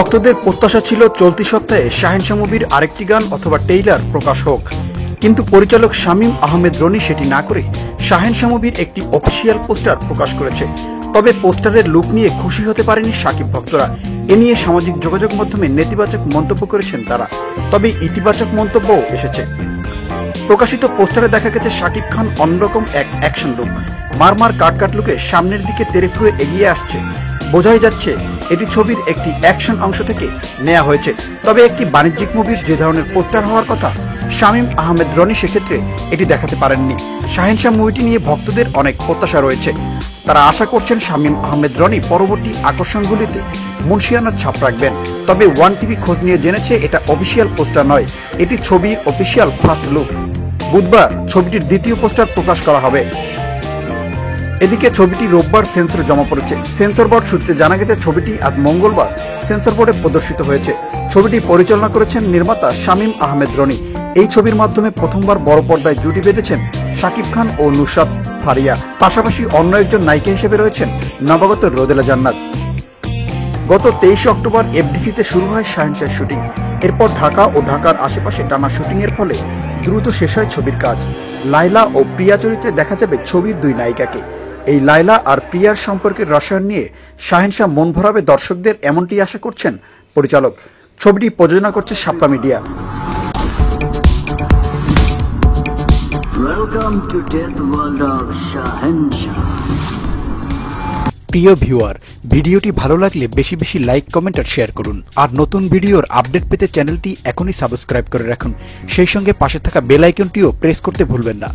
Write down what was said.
ভক্তদের প্রত্যাশা ছিল চলতি সপ্তাহে শাহেনশা মুভির আরেকটি গান অথবা ট্রেইলার প্রকাশ হোক, কিন্তু পরিচালক শামীম আহমেদ রনি সেটি না করে শাহেনশা মুভির একটি অফিসিয়াল পোস্টার প্রকাশ করেছে। তবে পোস্টারের লুক নিয়ে খুশি হতে পারেনি শাকিব ভক্তরা। এ নিয়ে সামাজিক যোগাযোগ মাধ্যমে নেতিবাচক মন্তব্য করেছেন তারা, তবে ইতিবাচক মন্তব্যও এসেছে। প্রকাশিত পোস্টারে দেখা গেছে শাকিব খান অন্যরকম এক অ্যাকশন লুক, মারমার কাট লুকে সামনের দিকে তেড়ে ফুঁড়ে এগিয়ে আসছে। বোঝাই যাচ্ছে এটি ছবির একটি অ্যাকশন অংশ থেকে নেওয়া হয়েছে। তবে একটি বাণিজ্যিক মুভির যে ধরনের পোস্টার হওয়ার কথা, শামীম আহমেদ রনি সেক্ষেত্রে এটি দেখাতে পারেননি। শাহেনশা মুভিটি নিয়ে ভক্তদের অনেক প্রত্যাশা রয়েছে। তারা আশা করছেন শামীম আহমেদ রনি পরবর্তী আকর্ষণগুলিতে মুন্সিয়ানার ছাপ রাখবেন। তবে ওয়ান টিভি খোঁজ নিয়ে জেনেছে এটা অফিসিয়াল পোস্টার নয়, এটি ছবির অফিসিয়াল ফার্স্ট লুক। বুধবার ছবিটির দ্বিতীয় পোস্টার প্রকাশ করা হবে। এদিকে ছবিটি রোববার সেন্সরে জমা পড়েছে। সেন্সর বোর্ড সূত্রে জানা গেছে ছবিটি আজ মঙ্গলবার সেন্সর বোর্ডে প্রদর্শিত হয়েছে। ছবিটি পরিচালনা করেছেন নির্মাতা শামীম আহমেদ রনি। এই ছবির মাধ্যমে প্রথমবার বড় পর্দায় জুটি বেঁধেছেন শাকিব খান ও নুসরাত ফারিয়া। পাশাপাশি অন্য একজন নায়িকা হিসেবে রয়েছেন নবাগত রোদেলা জান্নাত। গত 23 অক্টোবর এফডিসিতে শুরু হয় শাহেনশার শুটিং। এরপর ঢাকা ও ঢাকার আশেপাশে টানা শুটিংয়ের ফলে দ্রুত শেষ হয় ছবির কাজ। লায়লা ও প্রিয়া চরিত্রে দেখা যাবে ছবির দুই নায়িকাকে। এই লায়লা আর প্রিয়ার সম্পর্কের রসায়ন নিয়ে শাহেনশা মন ভরাবে দর্শকদের, এমনটি আশা করছেন পরিচালক। ছবিটি প্রযোজনা করছে সাপ্পা মিডিয়া। প্রিয় ভিউয়ার, ভিডিওটি ভালো লাগলে বেশি বেশি লাইক, কমেন্ট আর শেয়ার করুন। আর নতুন ভিডিওর আপডেট পেতে চ্যানেলটি এখনই সাবস্ক্রাইব করে রাখুন। সেই সঙ্গে পাশে থাকা বেল আইকনটিও প্রেস করতে ভুলবেন না।